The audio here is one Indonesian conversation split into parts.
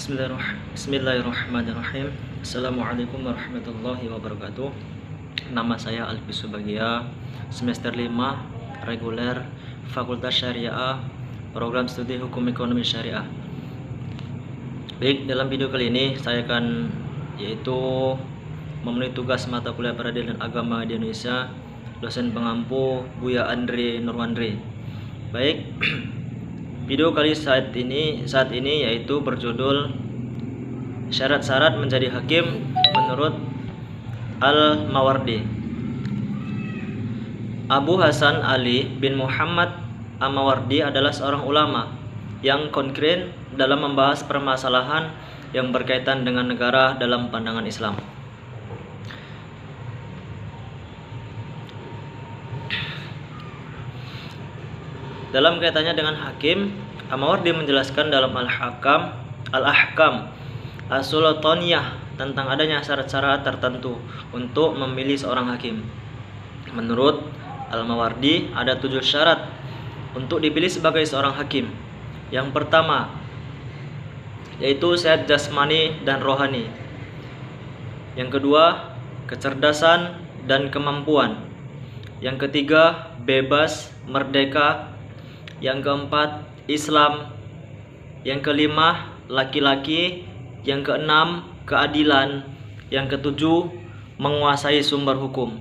Bismillahirrahmanirrahim. Assalamualaikum warahmatullahi wabarakatuh. Nama saya Alfi Subagia, semester 5 reguler Fakultas Syariah, program studi Hukum Ekonomi Syariah. Baik, dalam video kali ini saya akan memenuhi tugas mata kuliah peradilan agama di Indonesia, dosen pengampu Buya Andre Nurwandre. Baik, video kali saat ini yaitu berjudul syarat-syarat menjadi hakim menurut Al-Mawardi. Abu Hasan Ali bin Muhammad Al-Mawardi adalah seorang ulama yang konkret dalam membahas permasalahan yang berkaitan dengan negara dalam pandangan Islam. Dalam kaitannya dengan hakim, Al-Mawardi menjelaskan dalam Al-Ahkam As-Sultaniyah tentang adanya syarat-syarat tertentu untuk memilih seorang hakim. Menurut Al-Mawardi, ada 7 syarat untuk dipilih sebagai seorang hakim. Yang pertama yaitu sehat jasmani dan rohani. Yang kedua, kecerdasan dan kemampuan. Yang ketiga, bebas, merdeka. Yang keempat, Islam. Yang kelima, laki-laki. Yang keenam, keadilan. Yang ketujuh, menguasai sumber hukum.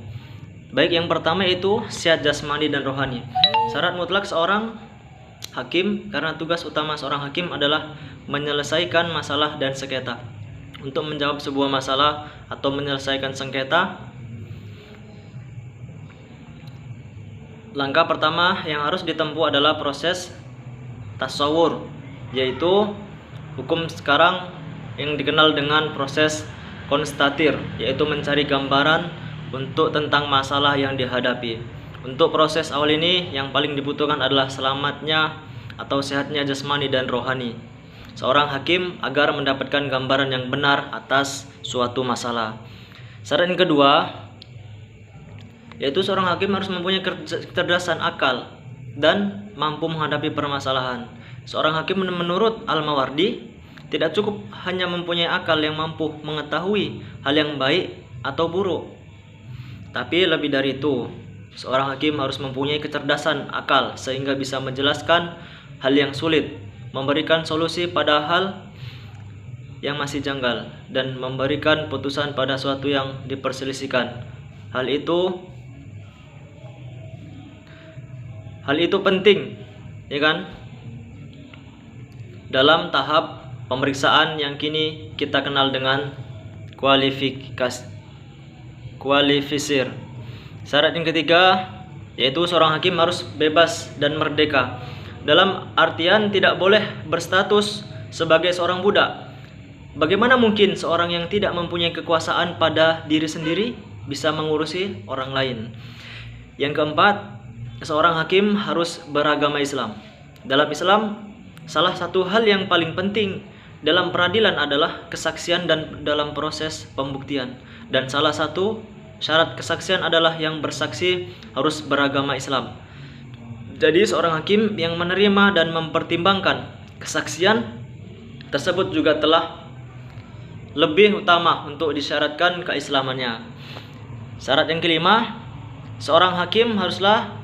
Baik, yang pertama itu sehat jasmani dan rohani. Syarat mutlak seorang hakim, karena tugas utama seorang hakim adalah menyelesaikan masalah dan sengketa. Untuk menjawab sebuah masalah atau menyelesaikan sengketa, langkah pertama yang harus ditempuh adalah proses tasawur, yaitu hukum sekarang yang dikenal dengan proses konstatir, yaitu mencari gambaran untuk tentang masalah yang dihadapi. Untuk proses awal ini yang paling dibutuhkan adalah selamatnya atau sehatnya jasmani dan rohani seorang hakim agar mendapatkan gambaran yang benar atas suatu masalah. Syarat yang kedua yaitu seorang hakim harus mempunyai kecerdasan akal dan mampu menghadapi permasalahan. Seorang hakim menurut Al-Mawardi tidak cukup hanya mempunyai akal yang mampu mengetahui hal yang baik atau buruk, tapi lebih dari itu, seorang hakim harus mempunyai kecerdasan akal sehingga bisa menjelaskan hal yang sulit, memberikan solusi pada hal yang masih janggal, dan memberikan putusan pada suatu yang diperselisihkan. Hal itu penting, ya kan? Dalam tahap pemeriksaan yang kini kita kenal dengan kualifisir. Syarat yang ketiga yaitu seorang hakim harus bebas dan merdeka. Dalam artian tidak boleh berstatus sebagai seorang budak. Bagaimana mungkin seorang yang tidak mempunyai kekuasaan pada diri sendiri bisa mengurusi orang lain? Yang keempat, seorang hakim harus beragama Islam. Dalam Islam, salah satu hal yang paling penting dalam peradilan adalah kesaksian dan dalam proses pembuktian. Dan salah satu syarat kesaksian adalah yang bersaksi harus beragama Islam. Jadi seorang hakim yang menerima dan mempertimbangkan kesaksian tersebut juga telah lebih utama untuk disyaratkan keislamannya. Syarat yang kelima, seorang hakim haruslah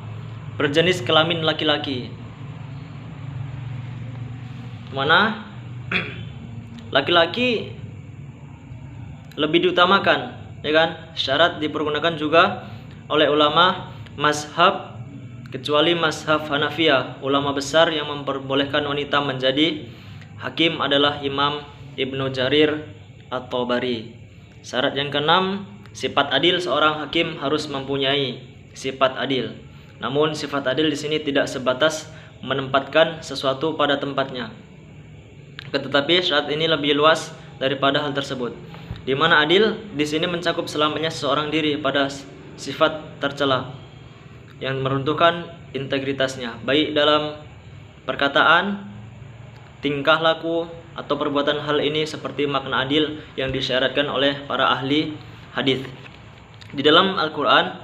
berjenis kelamin laki-laki. Mana laki-laki lebih diutamakan, ya kan? Syarat dipergunakan juga oleh ulama mazhab kecuali mazhab Hanafiyah. Ulama besar yang memperbolehkan wanita menjadi hakim adalah Imam Ibnu Jarir At-Tabari. Syarat yang keenam, sifat adil. Seorang hakim harus mempunyai sifat adil. Namun sifat adil di sini tidak sebatas menempatkan sesuatu pada tempatnya. Tetapi syarat ini lebih luas daripada hal tersebut. Di mana adil di sini mencakup selamanya seseorang diri pada sifat tercela yang meruntuhkan integritasnya, baik dalam perkataan, tingkah laku, atau perbuatan. Hal ini seperti makna adil yang disyaratkan oleh para ahli hadis. Di dalam Al-Quran,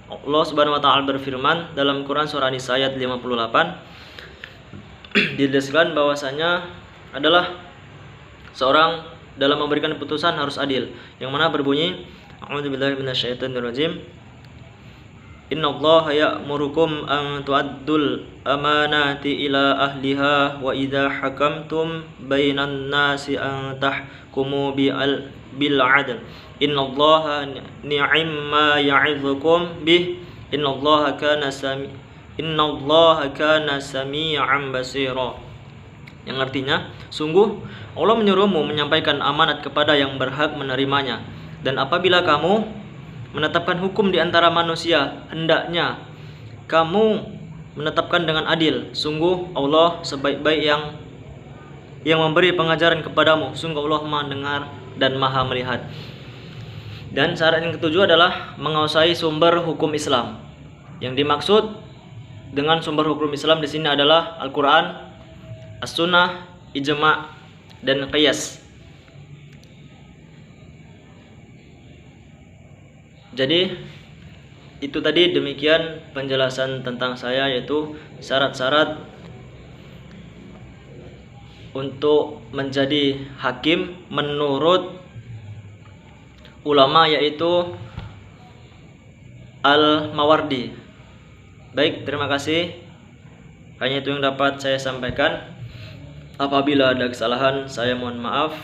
Allah Subhanahu wa Ta'ala berfirman dalam Quran surah An-Nisa ayat 58, dijelaskan bahwasanya adalah seorang dalam memberikan putusan harus adil, yang mana berbunyi a'udzubillahi minasyaitonirrajim. Innallaha ya'murukum an tu'addul amanati ila ahliha wa idza hakamtum bainan nasi an tahkumu bil 'adl. Innallaha ni'amma ya'idzukum bih. Innallaha kana sami'an basira. Yang artinya, sungguh Allah menyuruhmu menyampaikan amanat kepada yang berhak menerimanya, dan apabila kamu menetapkan hukum di antara manusia, hendaknya kamu menetapkan dengan adil. Sungguh Allah sebaik-baik yang memberi pengajaran kepadamu. Sungguh Allah Maha mendengar dan Maha melihat. Dan syarat yang ketujuh adalah menguasai sumber hukum Islam. Yang dimaksud dengan sumber hukum Islam di sini adalah Al-Qur'an, As-Sunnah, Ijma' dan Qiyas. Jadi itu tadi, demikian penjelasan tentang saya, yaitu syarat-syarat untuk menjadi hakim menurut ulama, yaitu Al-Mawardi. Baik, terima kasih. Hanya itu yang dapat saya sampaikan. Apabila ada kesalahan, saya mohon maaf.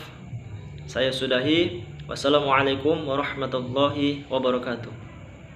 Saya sudahi. Wassalamualaikum warahmatullahi wabarakatuh.